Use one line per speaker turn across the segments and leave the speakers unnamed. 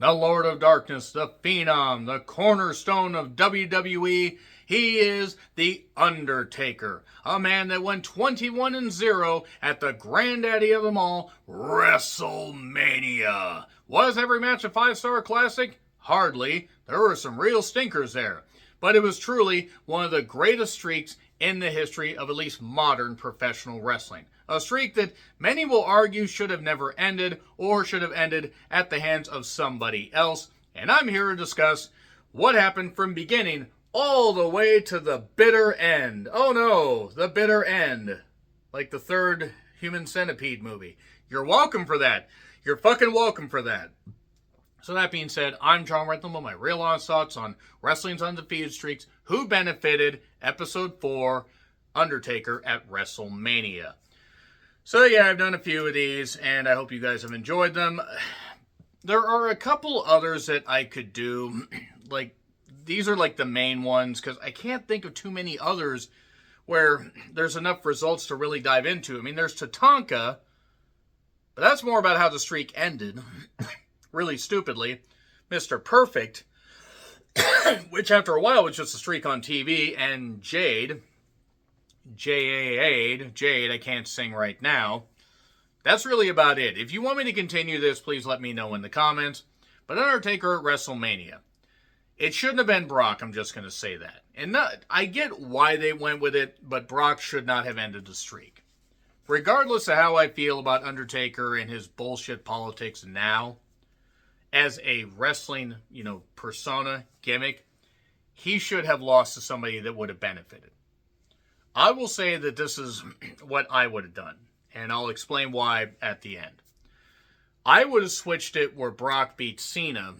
the Lord of Darkness, the Phenom, the cornerstone of WWE. He is the Undertaker, a man that went 21-0 at the granddaddy of them all, WrestleMania. Was every match a 5-star classic? Hardly. There were some real stinkers there. But it was truly one of the greatest streaks in the history of at least modern professional wrestling. A streak that many will argue should have never ended or should have ended at the hands of somebody else. And I'm here to discuss what happened from beginning all the way to the bitter end. Oh no, the bitter end. Like the third Human Centipede movie. You're welcome for that. You're fucking welcome for that. So that being said, I'm John Rentham with my real honest thoughts on wrestling's undefeated streaks. Who benefited? Episode 4, Undertaker at WrestleMania. So yeah, I've done a few of these, and I hope you guys have enjoyed them. There are a couple others that I could do. Like, these are like the main ones, because I can't think of too many others where there's enough results to really dive into. I mean, there's Tatanka, but that's more about how the streak ended. Really stupidly. Mr. Perfect, which after a while was just a streak on TV, and Jade, Jade, I can't sing right now. That's really about it. If you want me to continue this, please let me know in the comments. But Undertaker at WrestleMania. It shouldn't have been Brock, I'm just going to say that. And I get why they went with it, but Brock should not have ended the streak. Regardless of how I feel about Undertaker and his bullshit politics now, as a wrestling, persona, gimmick, he should have lost to somebody that would have benefited. I will say that this is what I would have done, and I'll explain why at the end. I would have switched it where Brock beat Cena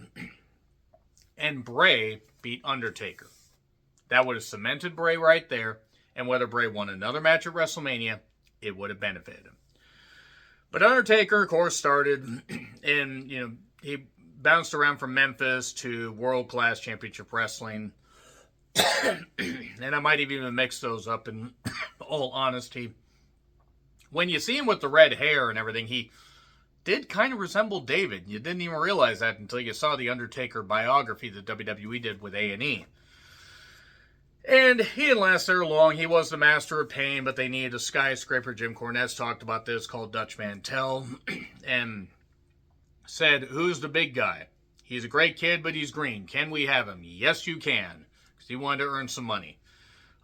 and Bray beat Undertaker. That would have cemented Bray right there, and whether Bray won another match at WrestleMania, it would have benefited him. But Undertaker, of course, started in, he bounced around from Memphis to world-class championship wrestling. And I might have even mixed those up in all honesty. When you see him with the red hair and everything, he did kind of resemble David. You didn't even realize that until you saw the Undertaker biography that WWE did with A&E. And he didn't last there long. He was the master of pain, but they needed a skyscraper. Jim Cornette's talked about this, called Dutch Mantel. And said, who's the big guy? He's a great kid, but he's green. Can we have him? Yes, you can. Because he wanted to earn some money.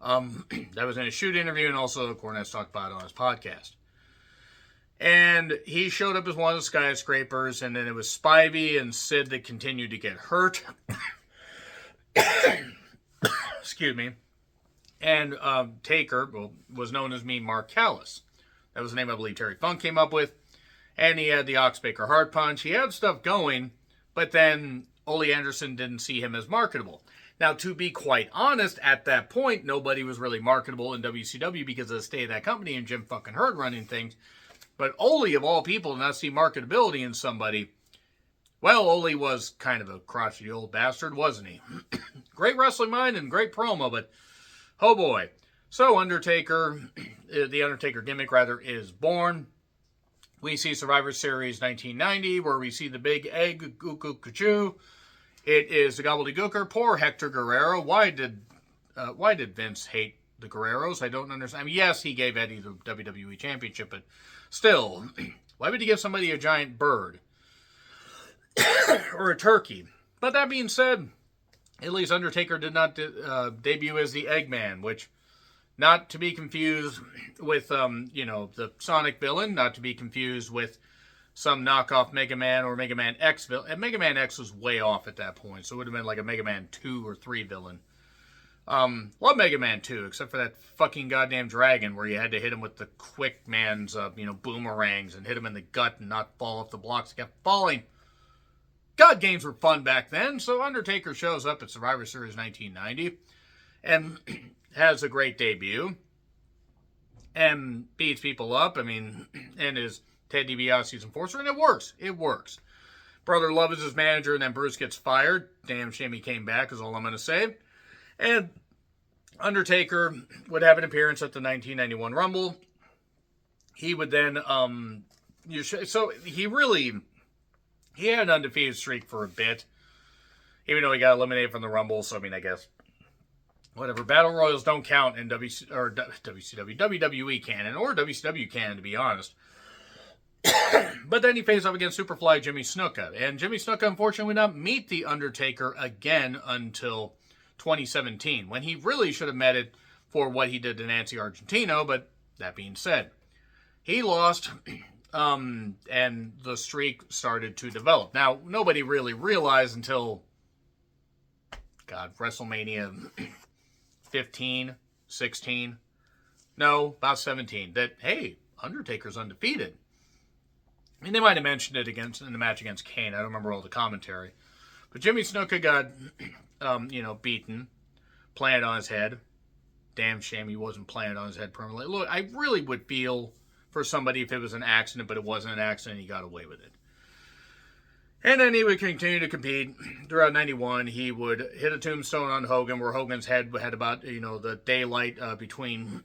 That was in a shoot interview, and also Cornette's talked about it on his podcast. And he showed up as one of the skyscrapers, and then it was Spivey and Sid that continued to get hurt. Excuse me. And Taker was known as Mean Mark Callis. That was the name I believe Terry Funk came up with. And he had the Oxbaker Heart Punch. He had stuff going, but then Ole Anderson didn't see him as marketable. Now, to be quite honest, at that point, nobody was really marketable in WCW because of the state of that company and Jim fucking Hurt running things. But Ole, of all people, did not see marketability in somebody. Well, Ole was kind of a crotchety old bastard, wasn't he? Great wrestling mind and great promo, but oh boy. So Undertaker, the Undertaker gimmick rather, is born. We see Survivor Series 1990, where we see the big egg, goo-goo-goo-choo. It is the gobbledygooker. Poor Hector Guerrero. Why did Vince hate the Guerreros? I don't understand. I mean, yes, he gave Eddie the WWE Championship, but still, why would he give somebody a giant bird? Or a turkey? But that being said, at least Undertaker did not debut as the Eggman, which, not to be confused with, the Sonic villain, not to be confused with some knockoff Mega Man or Mega Man X villain. And Mega Man X was way off at that point, so it would have been like a Mega Man 2 or 3 villain. Love Mega Man 2, except for that fucking goddamn dragon where you had to hit him with the Quick Man's, boomerangs and hit him in the gut and not fall off the blocks. He kept falling. God, games were fun back then, so Undertaker shows up at Survivor Series 1990 and has a great debut and beats people up, and is Ted DiBiase's enforcer, and it works. It works. Brother Love is his manager, and then Bruce gets fired. Damn shame he came back, is all I'm going to say. And Undertaker would have an appearance at the 1991 Rumble. He would then, so he He had an undefeated streak for a bit, even though he got eliminated from the Rumble. So, I mean, I guess, whatever. Battle Royals don't count in WWE canon, or WCW canon, to be honest. But then he faced off against Superfly Jimmy Snuka. And Jimmy Snuka, unfortunately, would not meet The Undertaker again until 2017, when he really should have met it for what he did to Nancy Argentino. But that being said, he lost, and the streak started to develop. Now, nobody really realized until, WrestleMania 15, 16, no, about 17, that, hey, Undertaker's undefeated. I mean, they might have mentioned it in the match against Kane. I don't remember all the commentary. But Jimmy Snuka got, beaten, planted on his head. Damn shame he wasn't planted on his head permanently. Look, I really would feel for somebody if it was an accident, but it wasn't an accident, he got away with it. And then he would continue to compete throughout 91. He would hit a tombstone on Hogan, where Hogan's head had about, the daylight between,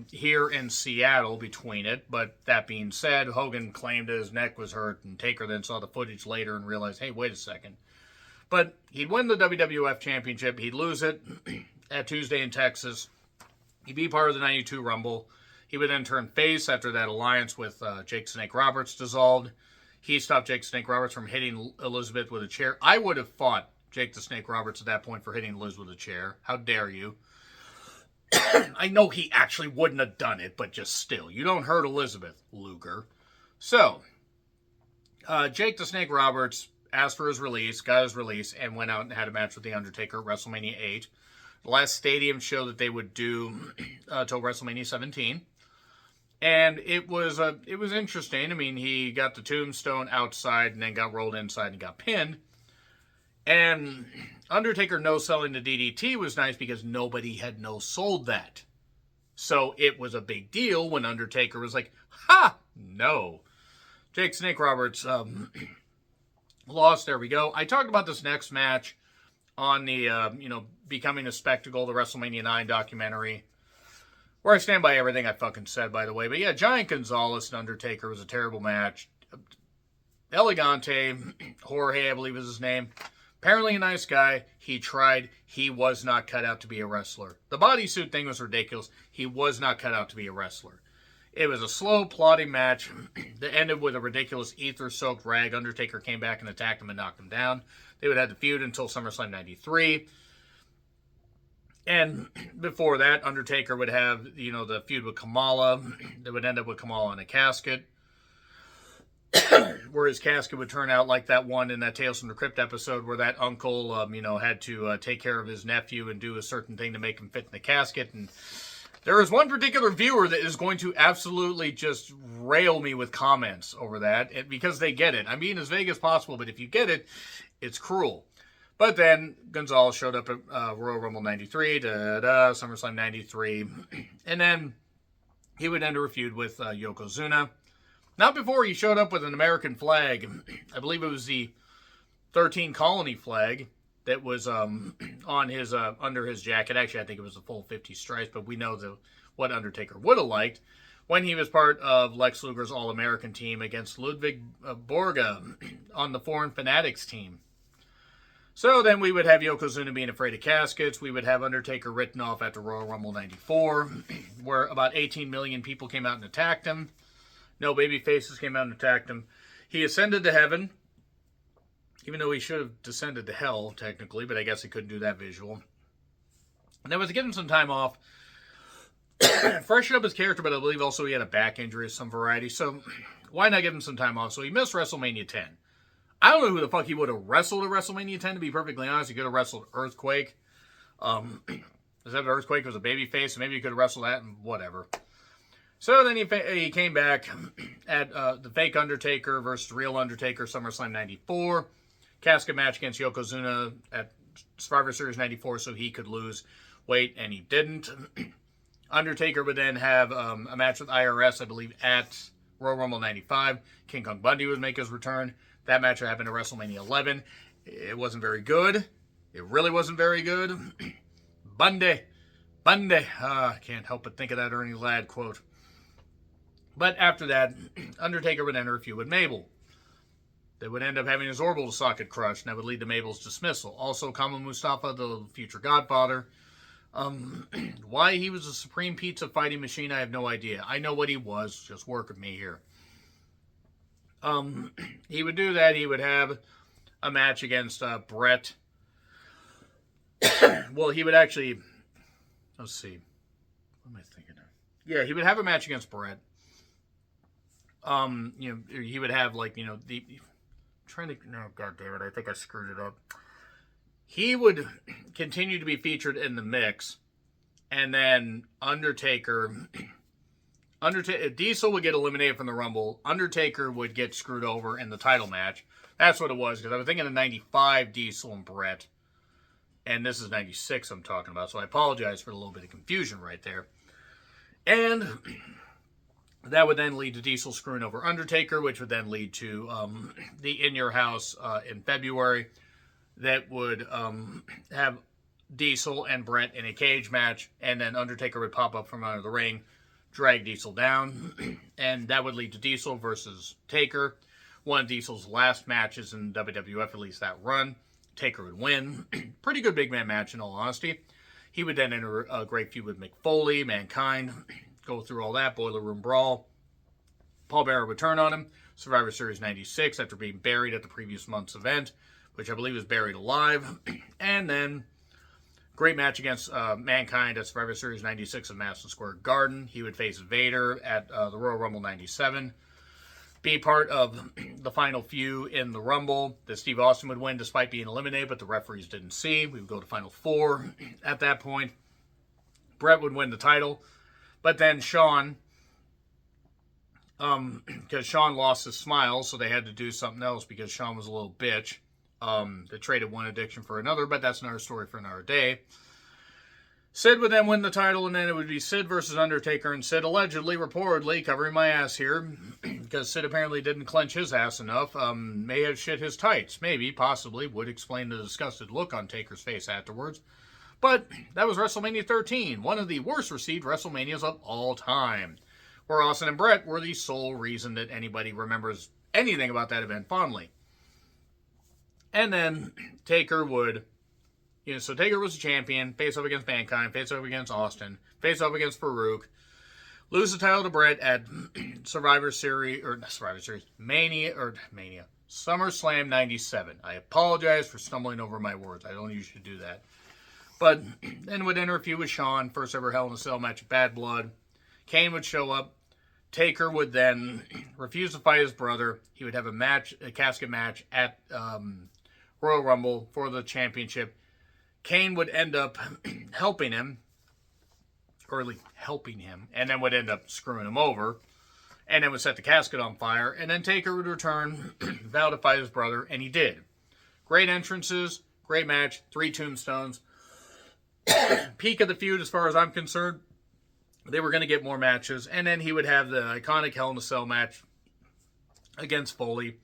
here and Seattle between it. But that being said, Hogan claimed that his neck was hurt, and Taker then saw the footage later and realized, hey, wait a second. But he'd win the WWF Championship. He'd lose it at Tuesday in Texas. He'd be part of the 92 Rumble. He would then turn face after that alliance with Jake Snake Roberts dissolved. He stopped Jake the Snake Roberts from hitting Elizabeth with a chair. I would have fought Jake the Snake Roberts at that point for hitting Liz with a chair. How dare you? I know he actually wouldn't have done it, but just still. You don't hurt Elizabeth, Luger. So, Jake the Snake Roberts asked for his release, got his release, and went out and had a match with The Undertaker at WrestleMania 8. The last stadium show that they would do till WrestleMania 17. And it was interesting. I mean, he got the tombstone outside and then got rolled inside and got pinned. And Undertaker no-selling the DDT was nice because nobody had no-sold that. So it was a big deal when Undertaker was like, ha, no. Jake Snake Roberts lost. There we go. I talked about this next match on the, Becoming a Spectacle, the WrestleMania 9 documentary, where I stand by everything I fucking said, by the way. But yeah, Giant Gonzalez and Undertaker was a terrible match. Elegante, Jorge, I believe is his name. Apparently a nice guy. He tried. He was not cut out to be a wrestler. The bodysuit thing was ridiculous. He was not cut out to be a wrestler. It was a slow, plodding match that ended with a ridiculous ether-soaked rag. Undertaker came back and attacked him and knocked him down. They would have the feud until SummerSlam 93. And before that, Undertaker would have, the feud with Kamala. That would end up with Kamala in a casket. Where his casket would turn out like that one in that Tales from the Crypt episode where that uncle, had to take care of his nephew and do a certain thing to make him fit in the casket. And there is one particular viewer that is going to absolutely just rail me with comments over that because they get it. I'm being as vague as possible, but if you get it, it's cruel. But then Gonzalez showed up at Royal Rumble 93, SummerSlam 93, and then he would enter a feud with Yokozuna. Not before he showed up with an American flag. I believe it was the 13 Colony flag that was on his under his jacket. Actually, I think it was the full 50 stripes, but we know what Undertaker would have liked when he was part of Lex Luger's All-American team against Ludwig Borga on the Foreign Fanatics team. So then we would have Yokozuna being afraid of caskets. We would have Undertaker written off after Royal Rumble 94, where about 18 million people came out and attacked him. No baby faces came out and attacked him. He ascended to heaven, even though he should have descended to hell, technically, but I guess he couldn't do that visual. And that was to give him some time off, freshen up his character, but I believe also he had a back injury of some variety, so why not give him some time off? So he missed WrestleMania 10. I don't know who the fuck he would have wrestled at WrestleMania 10, to be perfectly honest. He could have wrestled Earthquake. Except Earthquake was a babyface, so maybe he could have wrestled that and whatever. So then he came back at the fake Undertaker versus the real Undertaker, SummerSlam 94. Casket match against Yokozuna at Survivor Series 94 so he could lose weight, and he didn't. Undertaker would then have a match with IRS, I believe, at Royal Rumble 95. King Kong Bundy would make his return. That match happened at WrestleMania 11. It wasn't very good. It really wasn't very good. Bundy. I can't help but think of that Ernie Ladd quote. But after that, Undertaker would enter a feud with Mabel. They would end up having his orbital socket crushed, and that would lead to Mabel's dismissal. Also, Kamal Mustafa, the future Godfather. Why he was a supreme pizza fighting machine, I have no idea. I know what he was. Just work with me here. He would do that. He would have a match against Brett. Well, he would actually... Let's see. What am I thinking of? Yeah, he would have a match against Brett. He would have, like, the... I'm trying to... No, God damn it. I think I screwed it up. He would continue to be featured in the mix, and then Undertaker, Diesel would get eliminated from the Rumble. Undertaker would get screwed over in the title match. That's what it was, because I was thinking of 95 Diesel and Brett, and this is 96 I'm talking about, so I apologize for a little bit of confusion right there. And that would then lead to Diesel screwing over Undertaker, which would then lead to the In Your House in February. That would have Diesel and Brett in a cage match, and then Undertaker would pop up from under the ring, drag Diesel down, and that would lead to Diesel versus Taker. One of Diesel's last matches in WWF, at least that run. Taker would win. Pretty good big man match, in all honesty. He would then enter a great feud with Mick Foley, Mankind, go through all that, Boiler Room Brawl. Paul Bearer would turn on him, Survivor Series 96, after being buried at the previous month's event, which I believe was buried alive. And then, great match against Mankind at Survivor Series 96 at Madison Square Garden. He would face Vader at the Royal Rumble 97. Be part of the final few in the Rumble that Steve Austin would win despite being eliminated, but the referees didn't see. We would go to Final Four at that point. Brett would win the title. But then Shawn, because Shawn lost his smile, so they had to do something else because Shawn was a little bitch. They traded one addiction for another, but that's another story for another day. Sid would then win the title, and then it would be Sid versus Undertaker, and Sid allegedly, reportedly, covering my ass here, because Sid apparently didn't clench his ass enough, may have shit his tights. Maybe, possibly, would explain the disgusted look on Taker's face afterwards. But that was WrestleMania 13, one of the worst received WrestleManias of all time, where Austin and Brett were the sole reason that anybody remembers anything about that event fondly. And then Taker would, so Taker was a champion, face up against Mankind, face up against Austin, face up against Farouk, lose the title to Brett at Mania, SummerSlam 97. I apologize for stumbling over my words. I don't usually do that. But then would enter a feud with Shawn, first ever Hell in a Cell match at Bad Blood. Kane would show up. Taker would then refuse to fight his brother. He would have a casket match at Royal Rumble for the championship. Kane would end up helping him, and then would end up screwing him over, and then would set the casket on fire, and then Taker would return, vow to fight his brother, and he did. Great entrances, great match, 3 tombstones. Peak of the feud as far as I'm concerned. They were going to get more matches, and then he would have the iconic Hell in a Cell match against Foley,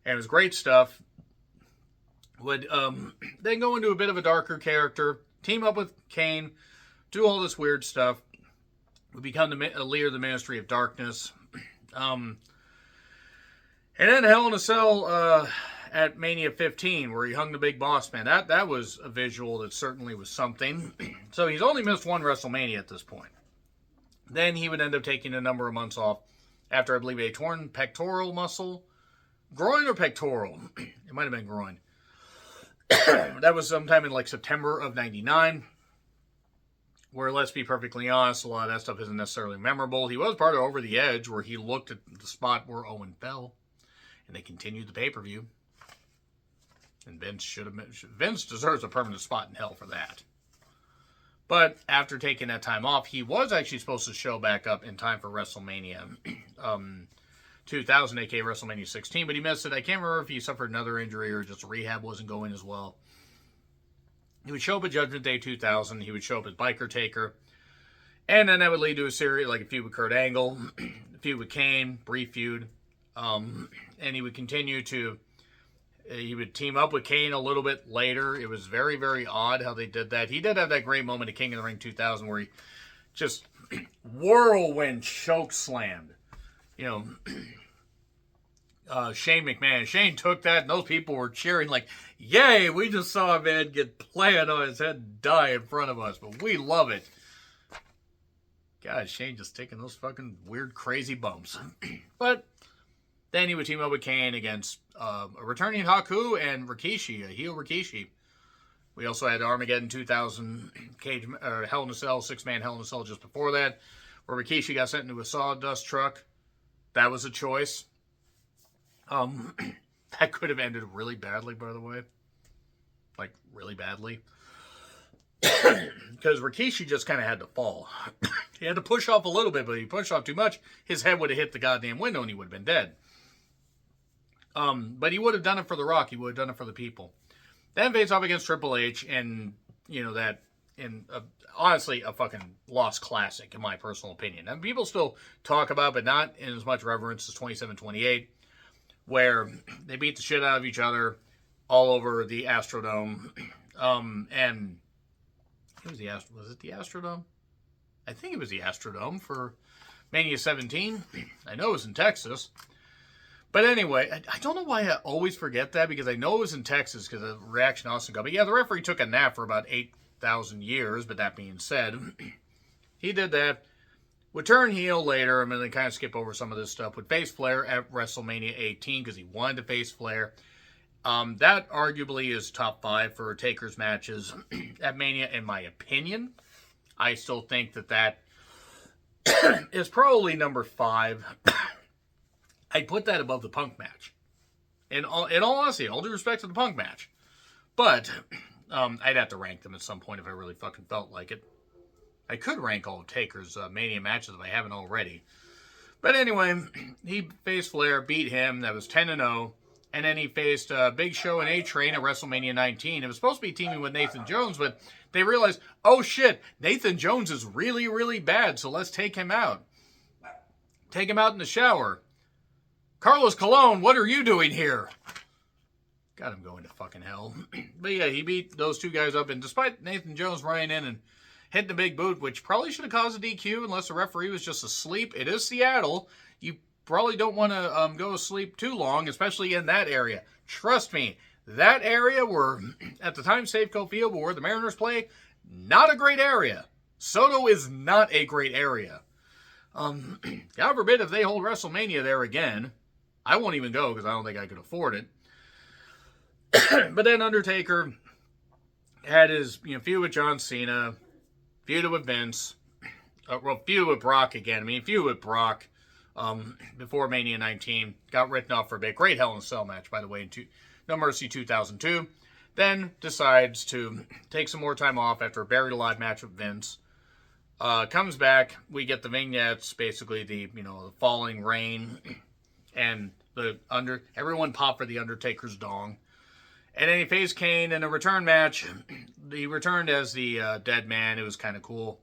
and it was great stuff. Would then go into a bit of a darker character, team up with Kane, do all this weird stuff, would become the leader of the Ministry of Darkness. And then Hell in a Cell at Mania 15, where he hung the Big Boss Man. That was a visual that certainly was something. So he's only missed one WrestleMania at this point. Then he would end up taking a number of months off after, I believe, a torn pectoral muscle. Groin or pectoral? It might have been groin. That was sometime in like September of 99. Where, let's be perfectly honest, a lot of that stuff isn't necessarily memorable. He was part of Over the Edge, where he looked at the spot where Owen fell. And they continued the pay-per-view. And Vince deserves a permanent spot in hell for that. But after taking that time off, he was actually supposed to show back up in time for WrestleMania 2000, aka WrestleMania 16, but he missed it. I can't remember if he suffered another injury or just rehab wasn't going as well. He would show up at Judgment Day 2000. He would show up as Biker Taker. And then that would lead to a series, like a feud with Kurt Angle, a feud with Kane, brief feud. And he would continue to... He would team up with Kane a little bit later. It was very, very odd how they did that. He did have that great moment at King of the Ring 2000 where he just whirlwind choke slammed, Shane McMahon. Shane took that, and those people were cheering like, yay, we just saw a man get planted on his head and die in front of us, but we love it. God, Shane just taking those fucking weird, crazy bumps. But then he would team up with Kane against a returning Haku and Rikishi, a heel Rikishi. We also had Armageddon 2000, Hell in a Cell, 6-man Hell in a Cell just before that, where Rikishi got sent into a sawdust truck. That was a choice. That could have ended really badly, by the way. Like, really badly. Because Rikishi just kind of had to fall. He had to push off a little bit, but if he pushed off too much, his head would have hit the goddamn window and he would have been dead. But he would have done it for The Rock. He would have done it for the people. Then face off against Triple H, and, you know, that, honestly, a fucking lost classic, in my personal opinion. And people still talk about it, but not in as much reverence as 27-28, where they beat the shit out of each other all over the Astrodome. And was it the Astrodome? I think it was the Astrodome for Mania 17. I know it was in Texas. But anyway, I don't know why I always forget that, because I know it was in Texas because of the reaction Austin got. But yeah, the referee took a nap for about 8,000 years, but that being said, he did that. Would turn heel later. I'm going to kind of skip over some of this stuff. Would face Flair at WrestleMania 18 because he wanted to face Flair. That arguably is top 5 for Taker's matches at Mania, in my opinion. I still think that is probably number 5. I'd put that above the Punk match. In all honesty, all due respect to the Punk match. But I'd have to rank them at some point if I really fucking felt like it. I could rank all of Taker's Mania matches if I haven't already. But anyway, he faced Flair, beat him. That was 10-0. And then he faced Big Show and A-Train at WrestleMania 19. It was supposed to be teaming with Nathan Jones, but they realized, oh shit, Nathan Jones is really, really bad, so let's take him out. Take him out in the shower. Carlos Colon, what are you doing here? Got him going to fucking hell. But yeah, he beat those two guys up, and despite Nathan Jones running in and hitting the big boot, which probably should have caused a DQ unless the referee was just asleep. It is Seattle. You probably don't want to go to sleep too long, especially in that area. Trust me, that area where, at the time, Safeco Field, where the Mariners play, not a great area. Soto is not a great area. God forbid if they hold WrestleMania there again. I won't even go because I don't think I could afford it. But then Undertaker had his feud with John Cena, feud with Vince, feud with Brock again. Feud with Brock before Mania 19. Got written off for a bit. Great Hell in a Cell match, by the way, in No Mercy 2002. Then decides to take some more time off after a Buried Alive match with Vince. Comes back. We get the vignettes, basically the falling rain, and everyone popped for the Undertaker's dong. And then he faced Kane in a return match. He returned as the dead man. It was kind of cool.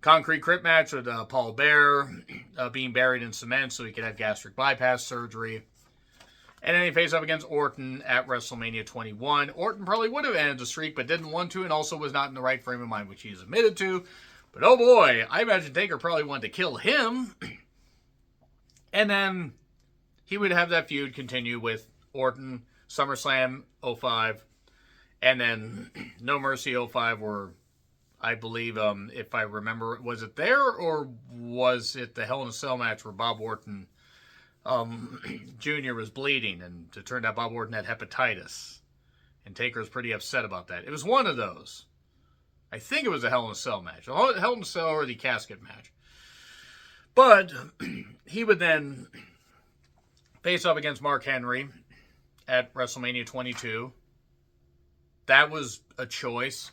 Concrete Crypt match with Paul Bearer being buried in cement so he could have gastric bypass surgery. And then he faced up against Orton at WrestleMania 21. Orton probably would have ended the streak, but didn't want to, and also was not in the right frame of mind, which he's admitted to. But oh boy, I imagine Taker probably wanted to kill him. And then he would have that feud continue with Orton, SummerSlam 05, and then No Mercy 05, where I believe, if I remember, was it there or was it the Hell in a Cell match where Bob Orton Jr. was bleeding, and it turned out Bob Orton had hepatitis, and Taker was pretty upset about that. It was one of those. I think it was a Hell in a Cell match. Hell in a Cell or the casket match. But he would then face off against Mark Henry at WrestleMania 22. That was a choice.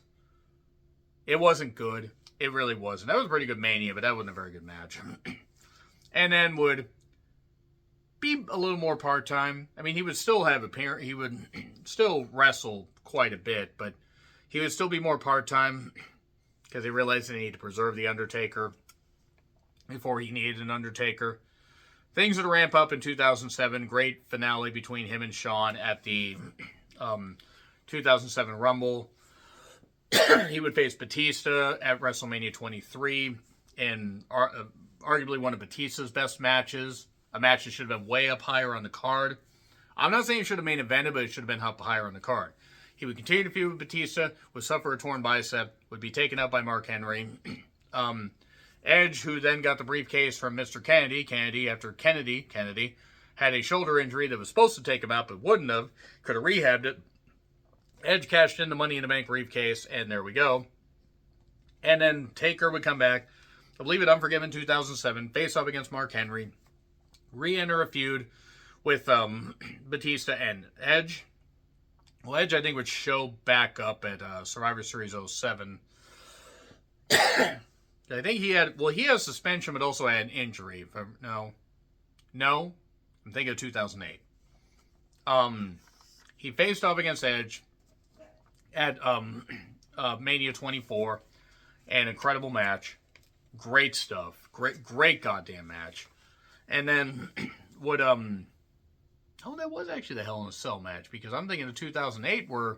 It wasn't good. It really wasn't. That was a pretty good Mania, but that wasn't a very good match. And then would be a little more part-time. He would still have he would still wrestle quite a bit, but he would still be more part-time because they realized they needed to preserve the Undertaker before he needed an Undertaker. Things would ramp up in 2007. Great finale between him and Shawn at the 2007 Rumble. He would face Batista at WrestleMania 23 in arguably one of Batista's best matches. a match that should have been way up higher on the card. I'm not saying it should have main evented, but it should have been up higher on the card. He would continue to feud with Batista, would suffer a torn bicep, would be taken out by Mark Henry. Edge, who then got the briefcase from Mr. Kennedy, after Kennedy had a shoulder injury that was supposed to take him out but wouldn't have, could have rehabbed it. Edge cashed in the Money in the Bank briefcase, and there we go. And then Taker would come back, I believe at Unforgiven 2007, face off against Mark Henry, re-enter a feud with Batista and Edge. Well, Edge, I think, would show back up at Survivor Series 07. I think he had suspension, but also had an injury. No, I'm thinking of 2008. He faced off against Edge at Mania 24. An incredible match. Great stuff. Great goddamn match. And then would that was actually the Hell in a Cell match, because I'm thinking of 2008 where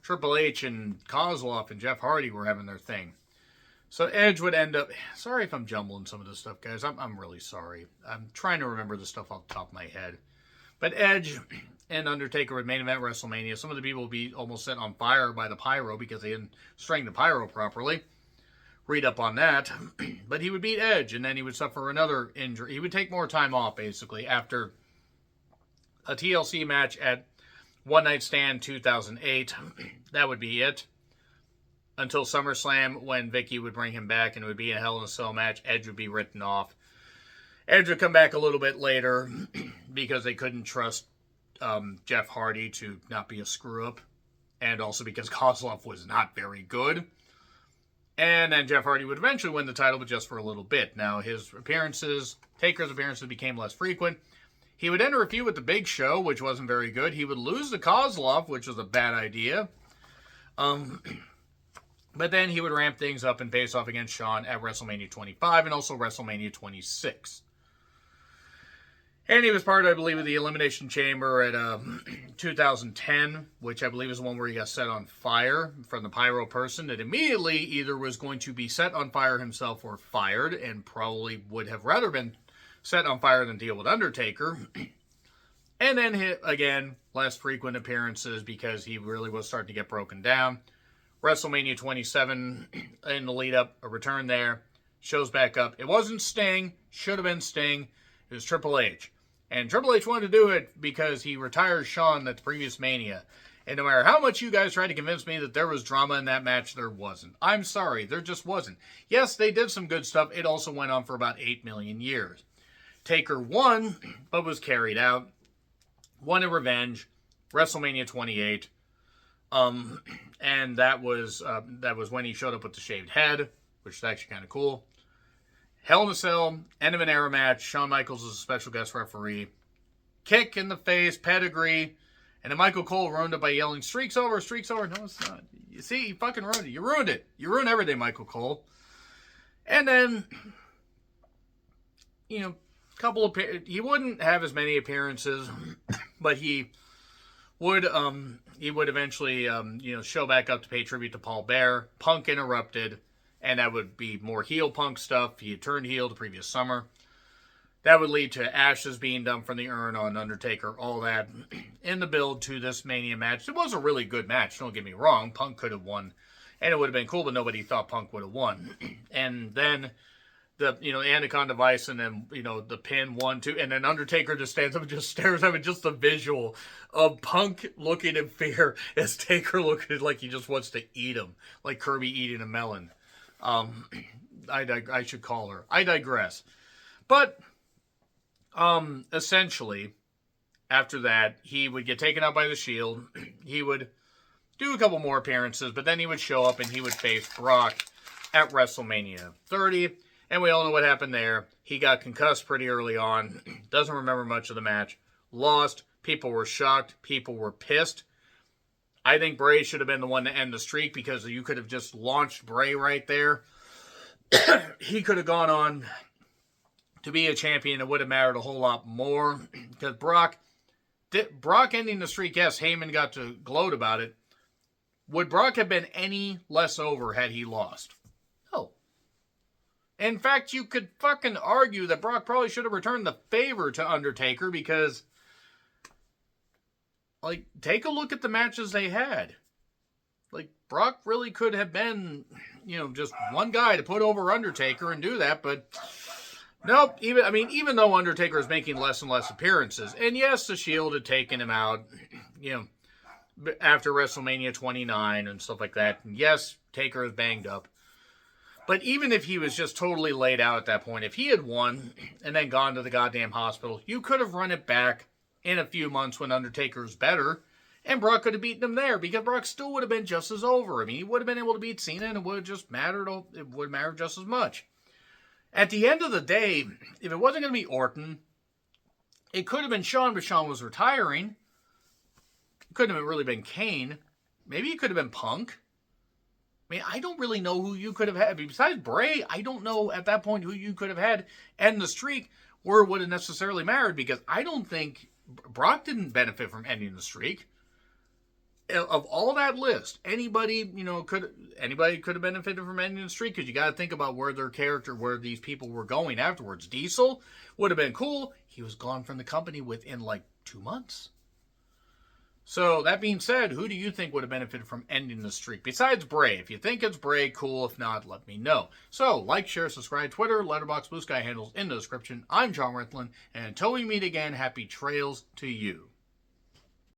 Triple H and Kozlov and Jeff Hardy were having their thing. So Edge would end up... Sorry if I'm jumbling some of this stuff, guys. I'm really sorry. I'm trying to remember the stuff off the top of my head. But Edge and Undertaker would main event WrestleMania. Some of the people would be almost set on fire by the pyro because they didn't string the pyro properly. Read up on that. But he would beat Edge, and then he would suffer another injury. He would take more time off, basically, after a TLC match at One Night Stand 2008. That would be it. Until SummerSlam, when Vicky would bring him back, and it would be a Hell in a Cell match. Edge would be written off. Edge would come back a little bit later because they couldn't trust Jeff Hardy to not be a screw-up. And also because Kozlov was not very good. And then Jeff Hardy would eventually win the title, but just for a little bit. Now, Taker's appearances became less frequent. He would enter a feud with the Big Show, which wasn't very good. He would lose to Kozlov, which was a bad idea. But then he would ramp things up and face off against Shawn at WrestleMania 25 and also WrestleMania 26. And he was part, I believe, of the Elimination Chamber at 2010, which I believe is the one where he got set on fire from the pyro person that immediately either was going to be set on fire himself or fired, and probably would have rather been set on fire than deal with Undertaker. And then hit, again, less frequent appearances because he really was starting to get broken down. WrestleMania 27 in the lead-up, a return there, shows back up. It wasn't Sting, should have been Sting, it was Triple H. And Triple H wanted to do it because he retired Shawn at the previous Mania. And no matter how much you guys tried to convince me that there was drama in that match, there wasn't. I'm sorry, there just wasn't. Yes, they did some good stuff. It also went on for about 8 million years. Taker won, but was carried out. Won in revenge. WrestleMania 28. And that was when he showed up with the shaved head, which is actually kind of cool. Hell in a Cell, end of an era match. Shawn Michaels was a special guest referee. Kick in the face, pedigree. And then Michael Cole ruined it by yelling, "Streak's over, streak's over." No, it's not. You see, he fucking ruined it. You ruined it. You ruined everything, Michael Cole. And then, he wouldn't have as many appearances, but he would eventually, show back up to pay tribute to Paul Bearer. Punk interrupted. And that would be more heel Punk stuff. He had turned heel the previous summer. That would lead to ashes being dumped from the urn on Undertaker. All that in the build to this Mania match. It was a really good match, don't get me wrong. Punk could have won. And it would have been cool, but nobody thought Punk would have won. And then the Anaconda Vice, and then, the pin 1, 2. And then Undertaker just stands up and just stares at him. Just the visual of Punk looking in fear as Taker looking like he just wants to eat him. Like Kirby eating a melon. I should call her. I digress. But, essentially, after that, he would get taken out by the Shield. He would do a couple more appearances, but then he would show up and he would face Brock at WrestleMania 30. And we all know what happened there. He got concussed pretty early on. Doesn't remember much of the match. Lost. People were shocked. People were pissed. I think Bray should have been the one to end the streak because you could have just launched Bray right there. He could have gone on to be a champion. It would have mattered a whole lot more. Because Brock ending the streak, yes, Heyman got to gloat about it. Would Brock have been any less over had he lost? No. In fact, you could fucking argue that Brock probably should have returned the favor to Undertaker because, like, take a look at the matches they had. Like, Brock really could have been, just one guy to put over Undertaker and do that, but nope. Even though Undertaker is making less and less appearances, and yes, the Shield had taken him out, after WrestleMania 29 and stuff like that. And yes, Taker is banged up. But even if he was just totally laid out at that point, if he had won and then gone to the goddamn hospital, you could have run it back in a few months when Undertaker's better, and Brock could have beaten him there, because Brock still would have been just as over. He would have been able to beat Cena, and it would have mattered just as much. At the end of the day, if it wasn't going to be Orton, it could have been Shawn, but Shawn was retiring. It couldn't have really been Kane. Maybe it could have been Punk. I don't really know who you could have had. Besides Bray, I don't know at that point who you could have had end the streak, or would have necessarily mattered, because I don't think Brock didn't benefit from ending the streak. Of all that list, anybody could have benefited from ending the streak, because you got to think about where these people were going afterwards. Diesel would have been cool. He was gone from the company within like 2 months. So, that being said, who do you think would have benefited from ending the streak? Besides Bray. If you think it's Bray, cool. If not, let me know. So, like, share, subscribe, Twitter, Letterboxd, Blue Sky handles in the description. I'm John Rithlin, and until we meet again, happy trails to you.